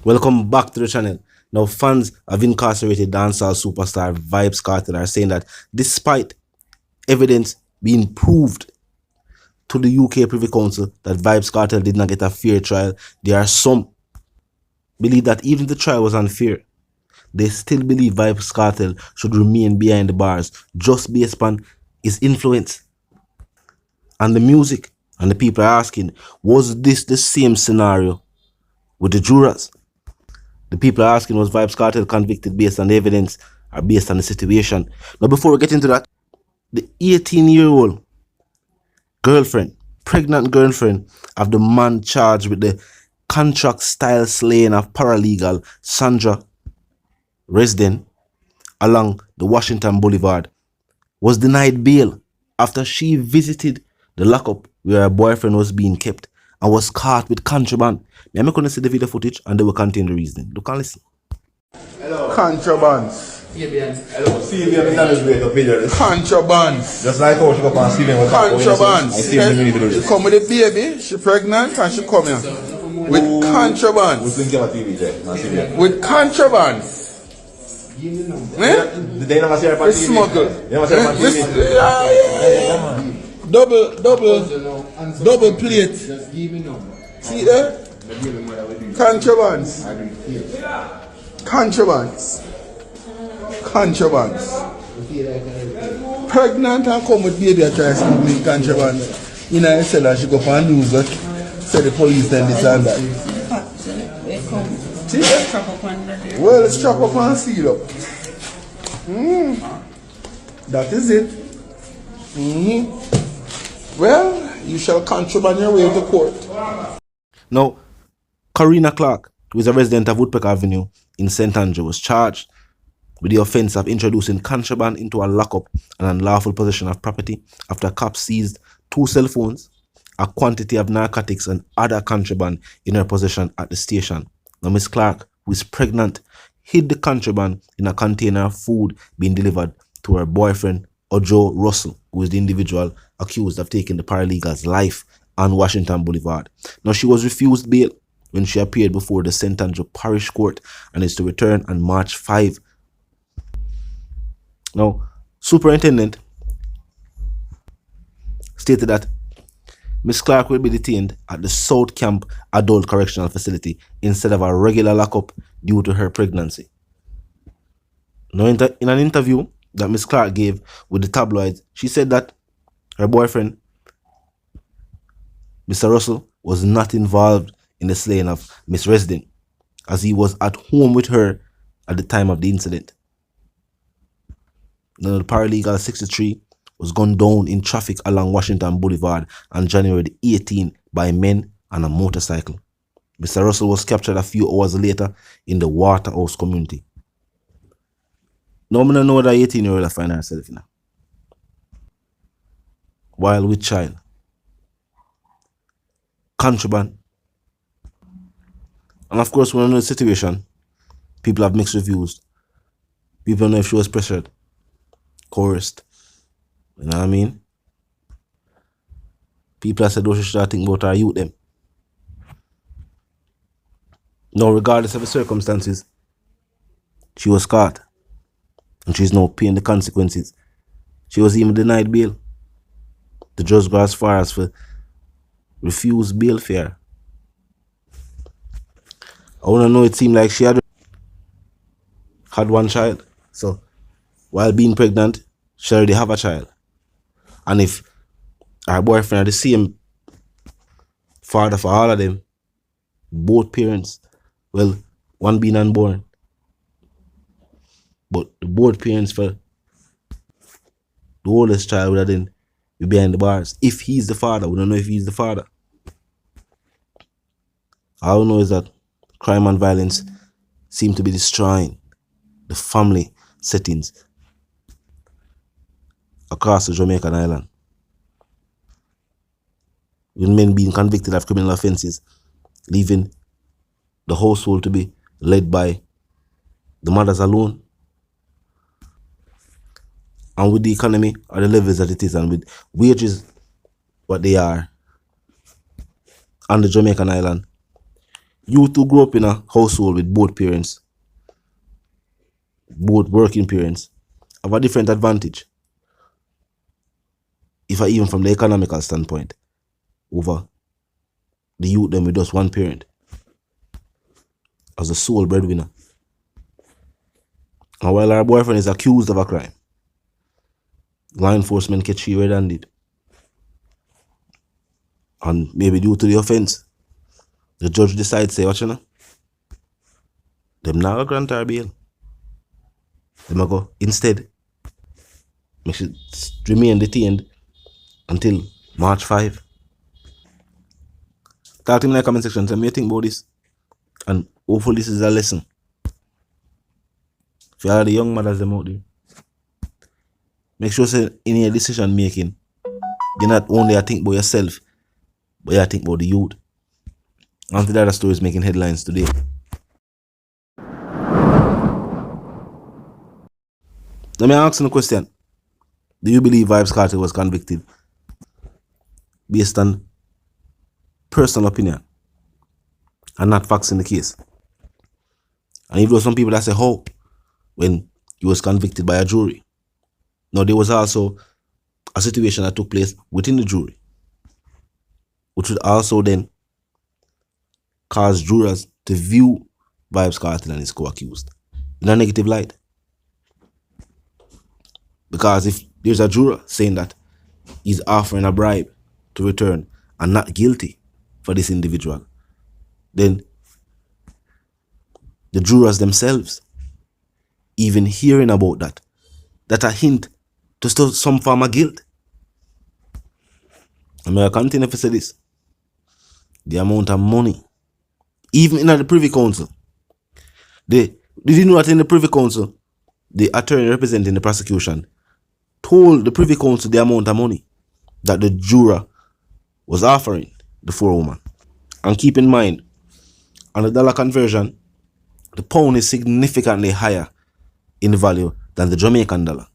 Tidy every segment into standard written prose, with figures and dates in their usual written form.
Welcome back to the channel. Now, fans of incarcerated dancehall superstar Vybz Kartel are saying that despite evidence being proved to the UK Privy Council that Vybz Kartel did not get a fair trial, there are some believe that even if the trial was unfair, they still believe Vybz Kartel should remain behind the bars just based upon his influence and the music. And the people are asking, was this the same scenario with the jurors? The people are asking, was Vybz Kartel convicted based on the evidence or based on the situation? Now, before we get into that, the 18-year-old girlfriend, pregnant girlfriend of the man charged with the contract-style slaying of paralegal Sandra Resden along the Washington Boulevard, was denied bail after she visited the lockup where her boyfriend was being kept and was caught with contraband. I'm going to see the video footage and they will contain the reasoning. Look and listen. Contrabands. Hello, Stephen is great opinion. Contrabands. Just like how she got on Stephen was Contrabands. I see him in the video. She come with a baby, she pregnant and she come here. With contrabands. Who's thinking about TV there? With contrabands. Did they never see her on It's TV? smuggled. They never see her on TV? Double plate. See there? Contrabands. Contrabands. Contrabands. Pregnant and come with baby, I try smuggling contraband. You know, I said that she go for news, but say the police then this and that. See that? Well, it's chop up and seal up. That is it. Well, you shall contraband your way to court. Now, Karina Clark, who is a resident of Woodpecker Avenue in St. Andrew, was charged with the offense of introducing contraband into a lockup and unlawful possession of property after cops seized 2 cell phones, a quantity of narcotics and other contraband in her possession at the station. Now, Miss Clark, who is pregnant, hid the contraband in a container of food being delivered to her boyfriend, Ojo Russell, who is the individual accused of taking the paralegal's life on Washington Boulevard. Now, she was refused bail when she appeared before the St. Andrew Parish Court and is to return on March 5. Now, Superintendent stated that Ms. Clark will be detained at the South Camp Adult Correctional Facility instead of a regular lockup due to her pregnancy. Now, in an interview that Ms. Clark gave with the tabloids, she said that her boyfriend, Mr. Russell, was not involved in the slaying of Miss Resden, as he was at home with her at the time of the incident. Now, the paralegal 63 was gunned down in traffic along Washington Boulevard on January 18 by men on a motorcycle. Mr. Russell was captured a few hours later in the Waterhouse community. Now, I don't know that 18-year-old find herself now. While with child. Contraband. And of course, when in the situation, people have mixed reviews. People don't know if she was pressured, coerced. You know what I mean? People have said, oh, she should think about her youth them. Now, regardless of the circumstances, she was caught. And she's now paying the consequences. She was even denied bail. The judge got as far as for refused bail fare. I want to know, it seemed like she had one child. So, while being pregnant, she already have a child. And if her boyfriend are the same father for all of them, both parents, well, one being unborn, but the both parents for the oldest child would have then be behind the bars. If he's the father, we don't know if he's the father. All I know is that crime and violence seem to be destroying the family settings across the Jamaican island. With men being convicted of criminal offences, leaving the household to be led by the mothers alone. And with the economy at the levels that it is, and with wages what they are on the Jamaican island, You two grow up in a household with both parents, both working parents, have a different advantage, if I even from the economical standpoint, over the youth them with just one parent as the sole breadwinner. And while our boyfriend is accused of a crime, law enforcement catch you red-handed. And maybe due to the offense, the judge decides, say, what you know? Them now go grant her bail. Them a go instead. Make it remain detained until March 5. Talk to me in the comment section. Tell me what you think about this. And hopefully this is a lesson. For all the young mothers them out there, make sure say in your decision making, you not only think about yourself, but you think about the youth. And the other stories making headlines today. Let me ask you a question. Do you believe Vybz Kartel was convicted based on personal opinion and not facts in the case? And if there were some people that say, how? When he was convicted by a jury. Now, there was also a situation that took place within the jury, which would also then cause jurors to view Vybz Kartel and his co-accused in a negative light. Because if there's a juror saying that he's offering a bribe to return and not guilty for this individual, then the jurors themselves, even hearing about that a hint to still some form of guilt. I'm going to continue to say this. The amount of money, even in the Privy Council, did you know that in the Privy Council, the attorney representing the prosecution told the Privy Council the amount of money that the juror was offering the forewoman. And keep in mind, on the dollar conversion, the pound is significantly higher in value than the Jamaican dollar.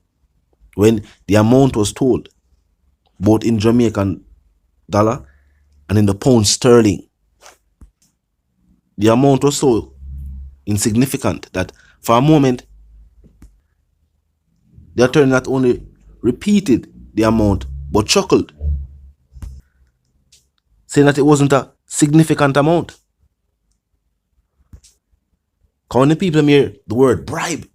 When the amount was told, both in Jamaican dollar and in the pound sterling, the amount was so insignificant that for a moment, the attorney not only repeated the amount, but chuckled, saying that it wasn't a significant amount. When the people hear the word bribe,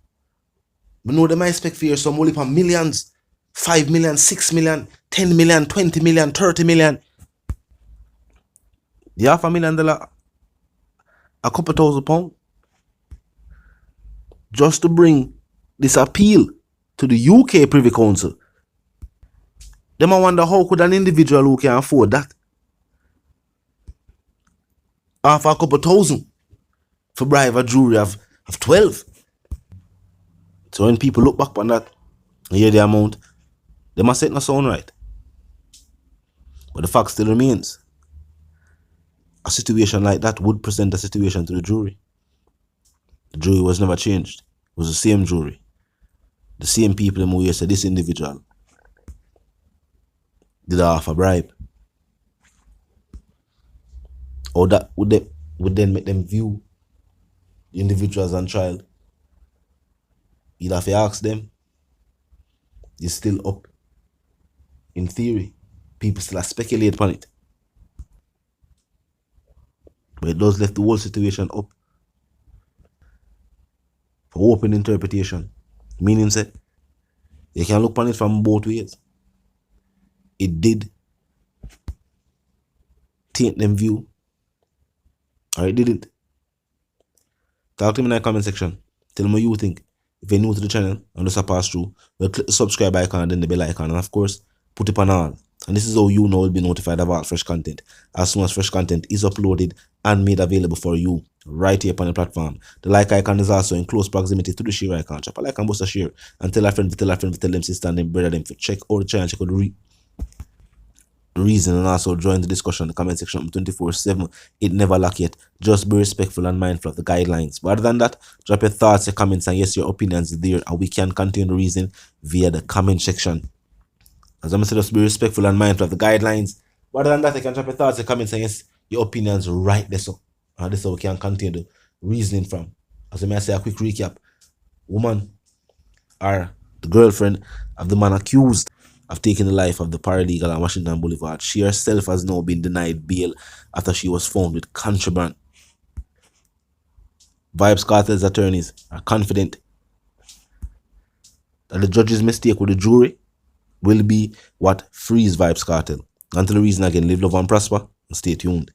we know they might expect for some only for millions, 5 million, 6 million, 10 million, 20 million, 30 million. The $500,000, a couple £1,000, just to bring this appeal to the UK Privy Council. They might wonder how could an individual who can afford that offer a couple thousand for bribe a jury of 12. So when people look back on that and hear the amount, they must say it not sound right. But the fact still remains. A situation like that would present a situation to the jury. The jury was never changed. It was the same jury. The same people who said this individual did offer bribe. Or that would then make them view the individuals on trial. You'd have to ask them. It's still up in theory. People still speculate upon it. But it does left the whole situation up for open interpretation. Meaning that you can look upon it from both ways. It did taint them view, or it didn't. Talk to me in the comment section. Tell me what you think. If you're new to the channel and just a pass through, well, click the subscribe icon and then the bell icon, and of course put it on all. And this is how you know will be notified of all fresh content as soon as fresh content is uploaded and made available for you right here upon the platform. The like icon is also in close proximity to the share icon. Drop a like and boost a share and tell a friend, tell them sister and them brother them to check out the channel, check out the reason, and also join the discussion in the comment section 24/7. It never lack yet. Just be respectful and mindful of the guidelines. But other than that, drop your thoughts, your comments, and yes, your opinions there, and we can continue the reason via the comment section. As I said, just be respectful and mindful of the guidelines. But other than that, you can drop your thoughts, your comments, and yes, your opinions right there. So And this is how we can continue the reasoning from. As I may say, a quick recap. Woman or the girlfriend of the man accused of taking the life of the paralegal on Washington Boulevard. She herself has now been denied bail after she was found with contraband. Vybz Kartel's attorneys are confident that the judge's mistake with the jury will be what frees Vybz Kartel. Until the reason again, live, love, and prosper, and stay tuned.